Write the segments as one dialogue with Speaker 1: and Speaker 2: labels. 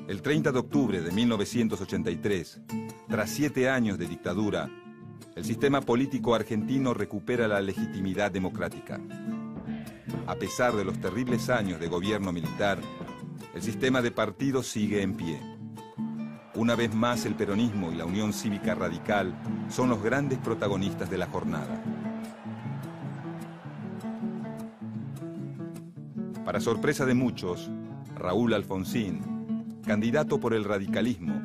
Speaker 1: El 30 de octubre de 1983, tras 7 años de dictadura, el sistema político argentino recupera la legitimidad democrática. A pesar de los terribles años de gobierno militar, el sistema de partidos sigue en pie. Una vez más, el peronismo y la Unión Cívica Radical son los grandes protagonistas de la jornada. Para sorpresa de muchos, Raúl Alfonsín, candidato por el radicalismo,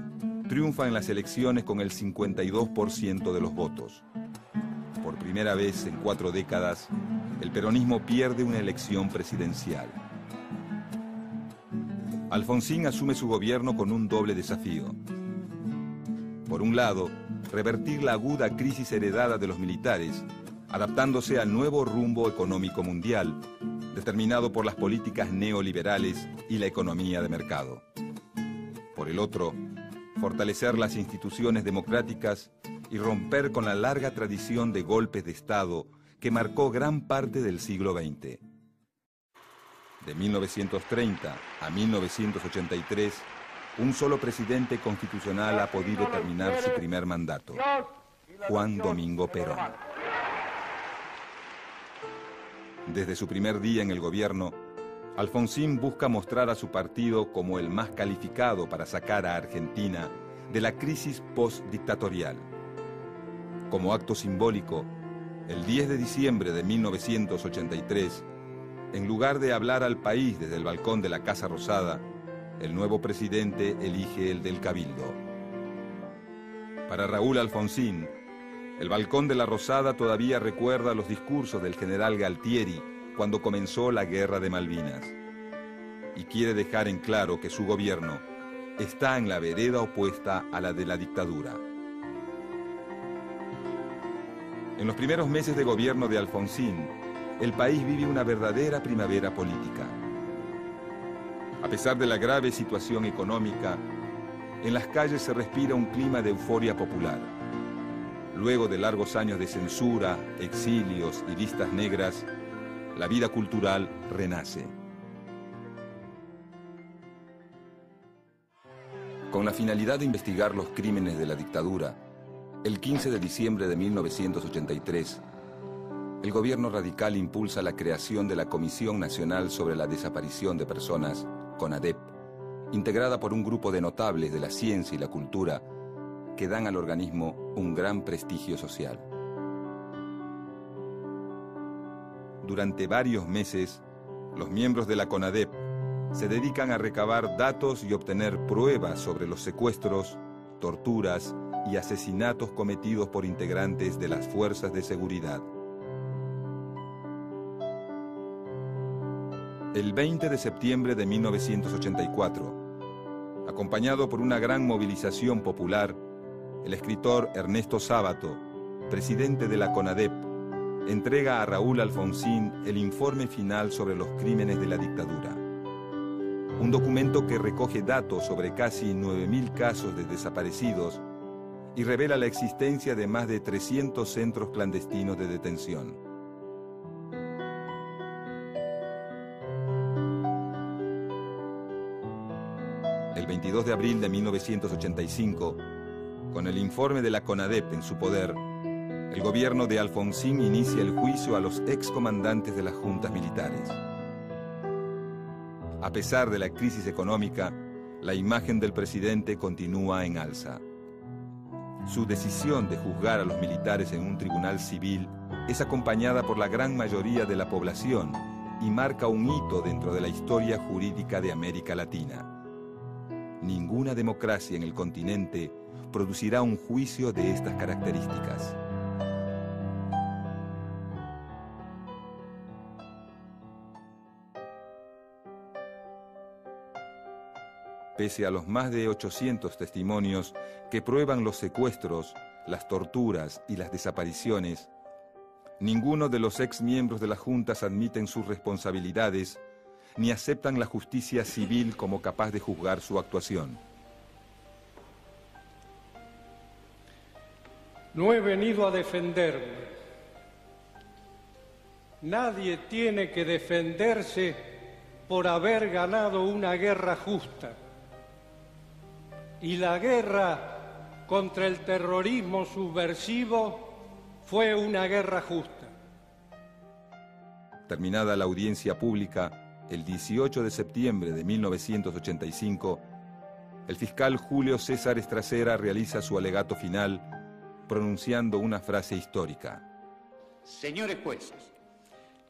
Speaker 1: triunfa en las elecciones con el 52% de los votos. Por primera vez en 4 décadas, el peronismo pierde una elección presidencial. Alfonsín asume su gobierno con un doble desafío. Por un lado, revertir la aguda crisis heredada de los militares, adaptándose al nuevo rumbo económico mundial, determinado por las políticas neoliberales y la economía de mercado. Por el otro, fortalecer las instituciones democráticas y romper con la larga tradición de golpes de Estado que marcó gran parte del siglo XX. De 1930 a 1983, un solo presidente constitucional ha podido terminar su primer mandato, Juan Domingo Perón. Desde su primer día en el gobierno, Alfonsín busca mostrar a su partido como el más calificado para sacar a Argentina de la crisis postdictatorial. Como acto simbólico, el 10 de diciembre de 1983, en lugar de hablar al país desde el balcón de la Casa Rosada, el nuevo presidente elige el del Cabildo. Para Raúl Alfonsín, el balcón de la Rosada todavía recuerda los discursos del general Galtieri cuando comenzó la Guerra de Malvinas, y quiere dejar en claro que su gobierno está en la vereda opuesta a la de la dictadura. En los primeros meses de gobierno de Alfonsín, el país vive una verdadera primavera política. A pesar de la grave situación económica, en las calles se respira un clima de euforia popular. Luego de largos años de censura, exilios y listas negras, la vida cultural renace. Con la finalidad de investigar los crímenes de la dictadura, el 15 de diciembre de 1983, el gobierno radical impulsa la creación de la Comisión Nacional sobre la Desaparición de Personas, CONADEP, integrada por un grupo de notables de la ciencia y la cultura que dan al organismo un gran prestigio social. Durante varios meses, los miembros de la CONADEP se dedican a recabar datos y obtener pruebas sobre los secuestros, torturas y asesinatos cometidos por integrantes de las fuerzas de seguridad. El 20 de septiembre de 1984, acompañado por una gran movilización popular, el escritor Ernesto Sábato, presidente de la CONADEP, entrega a Raúl Alfonsín el informe final sobre los crímenes de la dictadura. Un documento que recoge datos sobre casi 9.000 casos de desaparecidos y revela la existencia de más de 300 centros clandestinos de detención. El 22 de abril de 1985, con el informe de la CONADEP en su poder, el gobierno de Alfonsín inicia el juicio a los excomandantes de las juntas militares. A pesar de la crisis económica, la imagen del presidente continúa en alza. Su decisión de juzgar a los militares en un tribunal civil es acompañada por la gran mayoría de la población y marca un hito dentro de la historia jurídica de América Latina. Ninguna democracia en el continente producirá un juicio de estas características. Pese a los más de 800 testimonios que prueban los secuestros, las torturas y las desapariciones, ninguno de los exmiembros de las juntas admiten sus responsabilidades ni aceptan la justicia civil como capaz de juzgar su actuación.
Speaker 2: No he venido a defenderme. Nadie tiene que defenderse por haber ganado una guerra justa. y la guerra contra el terrorismo subversivo fue una guerra justa.
Speaker 1: Terminada la audiencia pública, el 18 de septiembre de 1985, el fiscal Julio César Estracera realiza su alegato final, pronunciando una frase histórica.
Speaker 3: Señores jueces,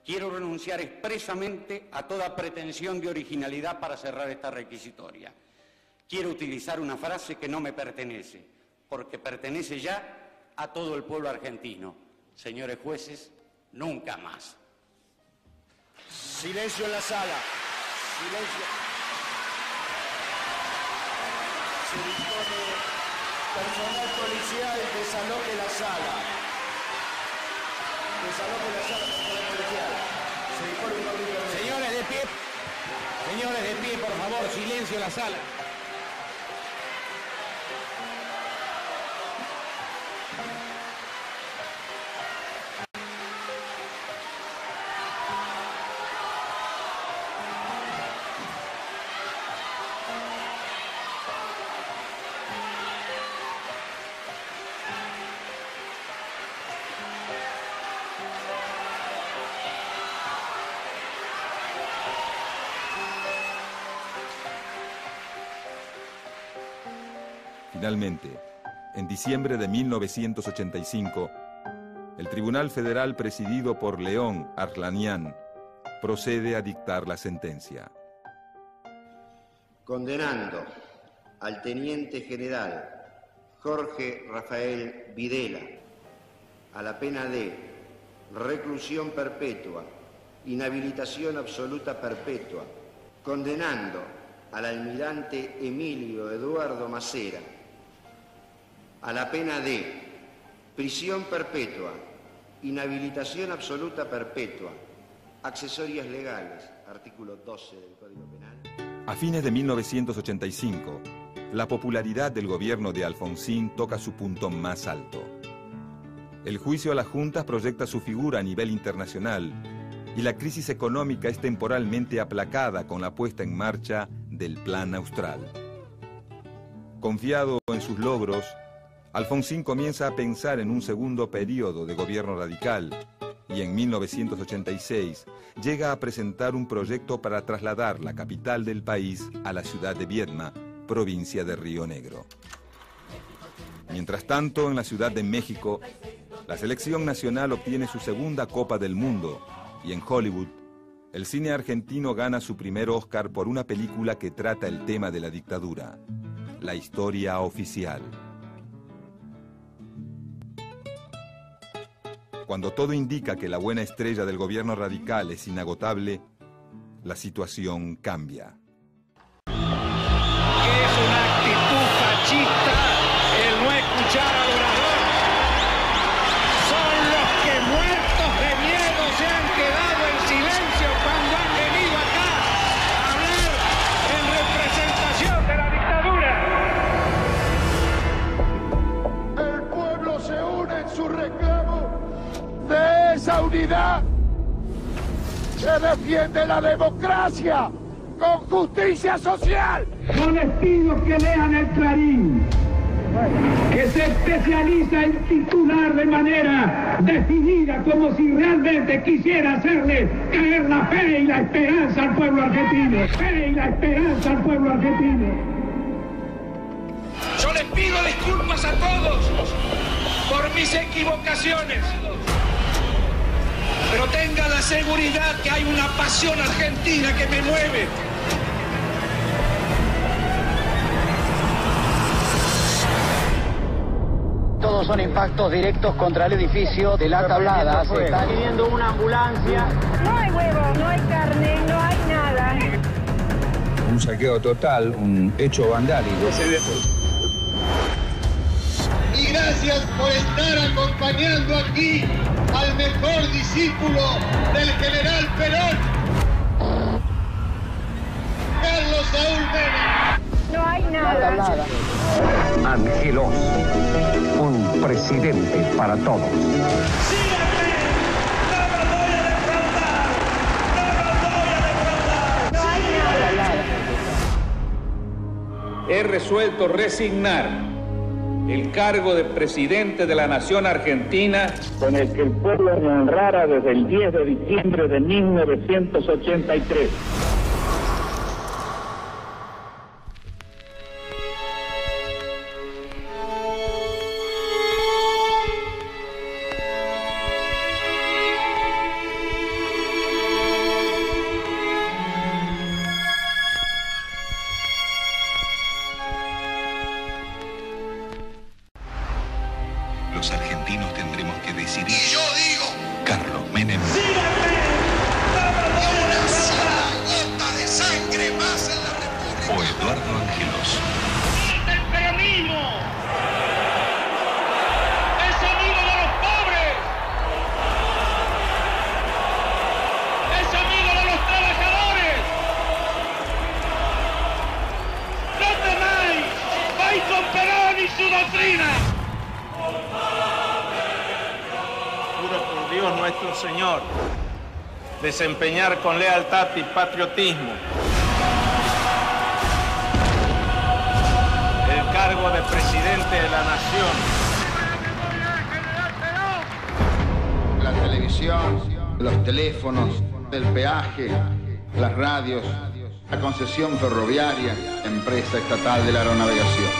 Speaker 3: quiero renunciar expresamente a toda pretensión de originalidad para cerrar esta requisitoria. Quiero utilizar una frase que no me pertenece, porque pertenece ya a todo el pueblo argentino. Señores jueces, nunca más.
Speaker 4: Silencio en la sala. Silencio. Se dispone personal policial desaloje la sala. Desaloje la sala, personal policial. Se dispone un orden.
Speaker 5: Señores de pie, por favor, silencio en la sala.
Speaker 1: Finalmente, en diciembre de 1985, el Tribunal Federal presidido por León Arlanián procede a dictar la sentencia.
Speaker 6: Condenando al teniente general Jorge Rafael Videla a la pena de reclusión perpetua, inhabilitación absoluta perpetua, condenando al almirante Emilio Eduardo Macera a la pena de prisión perpetua, inhabilitación absoluta perpetua, accesorias legales, artículo 12 del Código Penal.
Speaker 1: A fines de 1985, la popularidad del gobierno de Alfonsín toca su punto más alto. El juicio a las juntas proyecta su figura a nivel internacional y la crisis económica es temporalmente aplacada con la puesta en marcha del Plan Austral. Confiado en sus logros, Alfonsín comienza a pensar en un segundo periodo de gobierno radical y en 1986 llega a presentar un proyecto para trasladar la capital del país a la ciudad de Viedma, provincia de Río Negro. Mientras tanto, en la Ciudad de México, la selección nacional obtiene su segunda Copa del Mundo y en Hollywood, el cine argentino gana su primer Oscar por una película que trata el tema de la dictadura, La historia oficial. Cuando todo indica que la buena estrella del gobierno radical es inagotable, la situación cambia.
Speaker 5: Es una actitud fascista el no escuchar al orador. Son los que muertos de miedo se han quedado en silencio cuando han venido acá a hablar en representación de la dictadura.
Speaker 4: El pueblo se une en su reclamo de esa unidad. Se defiende la democracia con justicia social.
Speaker 7: Yo les pido que lean el Clarín, que se especializa en titular de manera decidida, como si realmente quisiera hacerle caer la fe y la esperanza al pueblo argentino. Fe y la esperanza al pueblo argentino.
Speaker 5: Yo les pido disculpas a todos por mis equivocaciones, pero tengan la seguridad que hay una pasión argentina que me mueve.
Speaker 8: Todos son impactos directos contra el edificio de La Tablada. Se está pidiendo una ambulancia.
Speaker 9: No hay huevo, no hay carne, no hay nada.
Speaker 10: Un saqueo total, un hecho vandálico.
Speaker 4: Y gracias por estar acompañando aquí al mejor discípulo del general Perón, Carlos Saúl Menem.
Speaker 9: No hay nada.
Speaker 10: Angelos, un presidente para todos.
Speaker 5: ¡Síganme! ¡No los voy a defraudar! ¡No los voy a defraudar!
Speaker 9: No hay nada.
Speaker 11: Es
Speaker 5: resuelto resignar el cargo de presidente de la Nación Argentina,
Speaker 7: con el que el pueblo me honrara desde el 10 de diciembre de 1983.
Speaker 11: Los argentinos tendremos que decidir. Y yo digo, Carlos Menem.
Speaker 4: ¡Síganme! ¡No una sola gota de sangre más en la República!
Speaker 11: O Eduardo Angelos.
Speaker 7: ¡El peronismo! ¡Es amigo de los pobres! ¡Es amigo de los trabajadores! ¡No temáis! ¡Vais con Perón y su doctrina!
Speaker 5: Juro por Dios nuestro Señor, desempeñar con lealtad y patriotismo el cargo de presidente de la Nación.
Speaker 12: La televisión, los teléfonos, el peaje, las radios, la concesión ferroviaria, empresa estatal de la aeronavegación.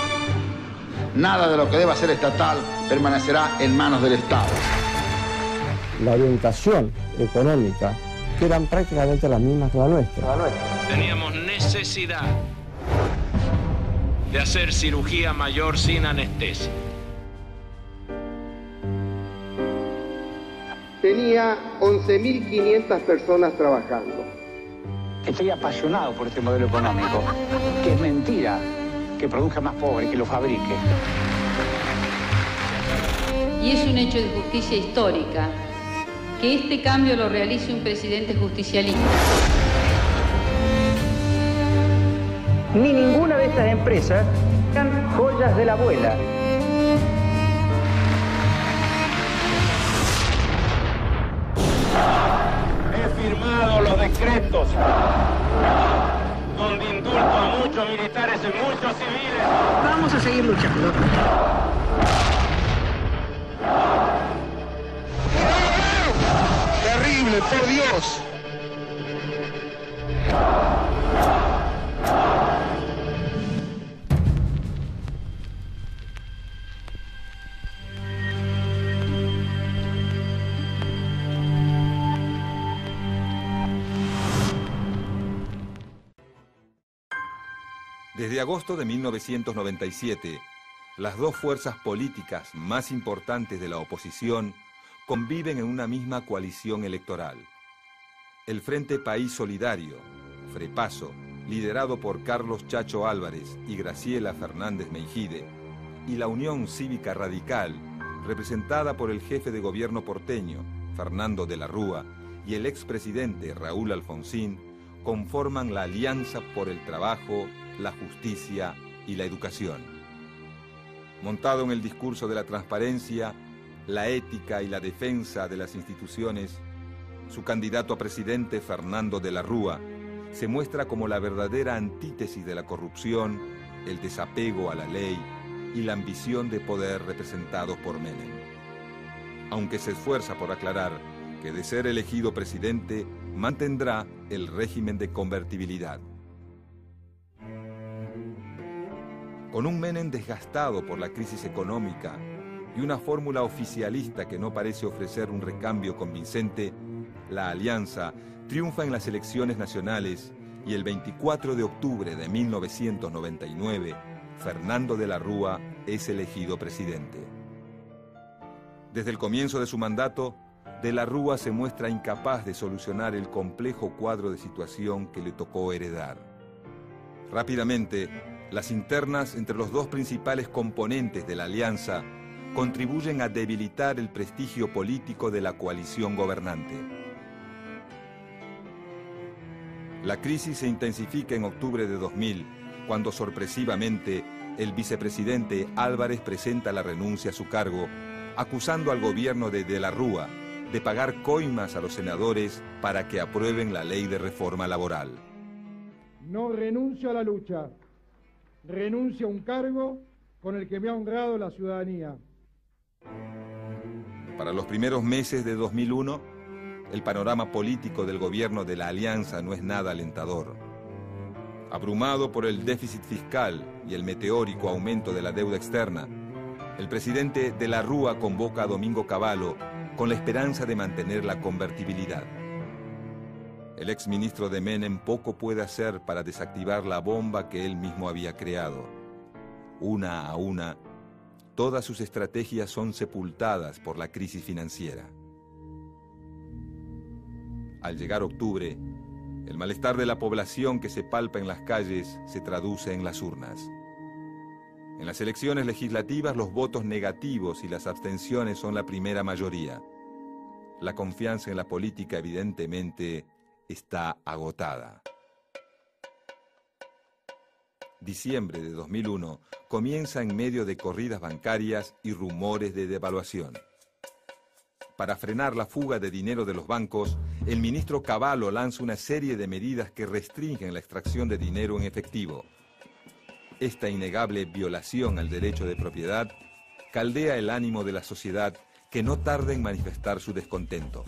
Speaker 12: Nada de lo que deba ser estatal permanecerá en manos del Estado.
Speaker 13: La orientación económica, que eran prácticamente las mismas que la nuestra.
Speaker 5: Teníamos necesidad de hacer cirugía mayor sin anestesia.
Speaker 14: Tenía 11.500 personas trabajando.
Speaker 8: Estoy apasionado por este modelo económico, que es mentira que produzca más pobres, que lo fabrique.
Speaker 15: Y es un hecho de justicia histórica que este cambio lo realice un presidente justicialista.
Speaker 8: Ni ninguna de estas empresas eran joyas de la abuela.
Speaker 5: He firmado los decretos donde indulto a muchos militares y muchos civiles.
Speaker 8: Vamos a seguir luchando.
Speaker 4: ¡Terrible, por Dios!
Speaker 1: Desde agosto de 1997, las dos fuerzas políticas más importantes de la oposición conviven en una misma coalición electoral. El Frente País Solidario, FREPASO, liderado por Carlos Chacho Álvarez y Graciela Fernández Meijide, y la Unión Cívica Radical, representada por el jefe de gobierno porteño, Fernando de la Rúa, y el expresidente Raúl Alfonsín, conforman la Alianza por el Trabajo, la Justicia y la Educación. Montado en el discurso de la transparencia, la ética y la defensa de las instituciones, su candidato a presidente, Fernando de la Rúa, se muestra como la verdadera antítesis de la corrupción, el desapego a la ley y la ambición de poder representados por Menem. Aunque se esfuerza por aclarar que de ser elegido presidente, mantendrá el régimen de convertibilidad. Con un Menem desgastado por la crisis económica y una fórmula oficialista que no parece ofrecer un recambio convincente, la Alianza triunfa en las elecciones nacionales y el 24 de octubre de 1999, Fernando de la Rúa es elegido presidente. Desde el comienzo de su mandato, de la Rúa se muestra incapaz de solucionar el complejo cuadro de situación que le tocó heredar. Rápidamente, las internas entre los dos principales componentes de la alianza contribuyen a debilitar el prestigio político de la coalición gobernante. La crisis se intensifica en octubre de 2000, cuando sorpresivamente el vicepresidente Álvarez presenta la renuncia a su cargo, acusando al gobierno de la Rúa de pagar coimas a los senadores para que aprueben la ley de reforma laboral.
Speaker 16: No renuncio a la lucha. renuncio a un cargo con el que me ha honrado la ciudadanía.
Speaker 1: Para los primeros meses de 2001, el panorama político del gobierno de la Alianza no es nada alentador. Abrumado por el déficit fiscal y el meteórico aumento de la deuda externa, el presidente de la Rúa convoca a Domingo Cavallo con la esperanza de mantener la convertibilidad. El exministro de Menem poco puede hacer para desactivar la bomba que él mismo había creado. Una a una, todas sus estrategias son sepultadas por la crisis financiera. Al llegar octubre, el malestar de la población que se palpa en las calles se traduce en las urnas. En las elecciones legislativas, los votos negativos y las abstenciones son la primera mayoría. La confianza en la política, evidentemente, está agotada. Diciembre de 2001 comienza en medio de corridas bancarias y rumores de devaluación. Para frenar la fuga de dinero de los bancos, el ministro Cavallo lanza una serie de medidas que restringen la extracción de dinero en efectivo. Esta innegable violación al derecho de propiedad caldea el ánimo de la sociedad, que no tarda en manifestar su descontento.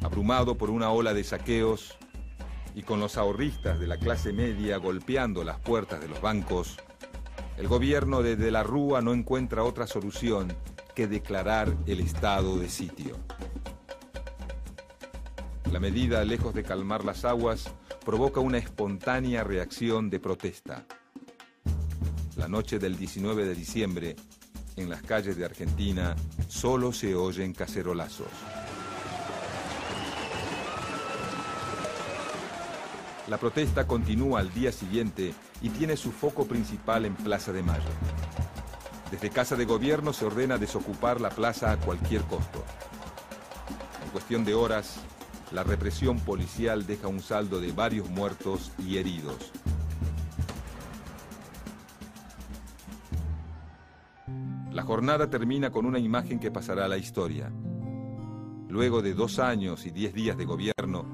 Speaker 1: Abrumado por una ola de saqueos y con los ahorristas de la clase media golpeando las puertas de los bancos, el gobierno de la Rúa no encuentra otra solución que declarar el estado de sitio. La medida, lejos de calmar las aguas, provoca una espontánea reacción de protesta. La noche del 19 de diciembre, en las calles de Argentina, solo se oyen cacerolazos. La protesta continúa al día siguiente y tiene su foco principal en Plaza de Mayo. Desde Casa de Gobierno se ordena desocupar la plaza a cualquier costo. En cuestión de horas, la represión policial deja un saldo de varios muertos y heridos. La jornada termina con una imagen que pasará a la historia. Luego de 2 años y 10 días de gobierno,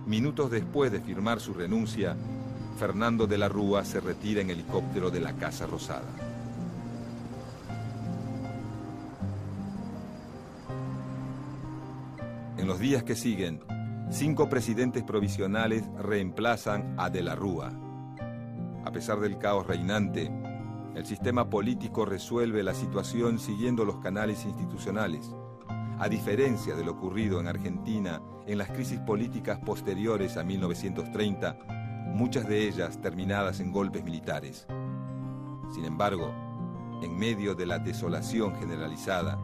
Speaker 1: minutos después de firmar su renuncia, Fernando de la Rúa se retira en helicóptero de la Casa Rosada. En los días que siguen, 5 presidentes provisionales reemplazan a de la Rúa. A pesar del caos reinante, el sistema político resuelve la situación siguiendo los canales institucionales. A diferencia de lo ocurrido en Argentina en las crisis políticas posteriores a 1930, muchas de ellas terminadas en golpes militares. Sin embargo, en medio de la desolación generalizada,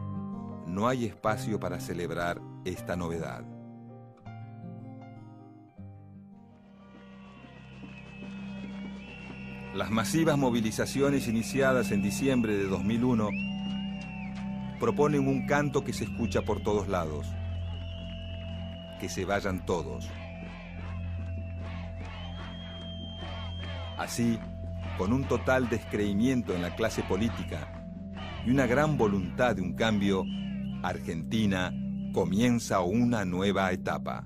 Speaker 1: no hay espacio para celebrar esta novedad. Las masivas movilizaciones iniciadas en diciembre de 2001 proponen un canto que se escucha por todos lados: que se vayan todos. Así, con un total descreimiento en la clase política y una gran voluntad de un cambio, Argentina comienza una nueva etapa.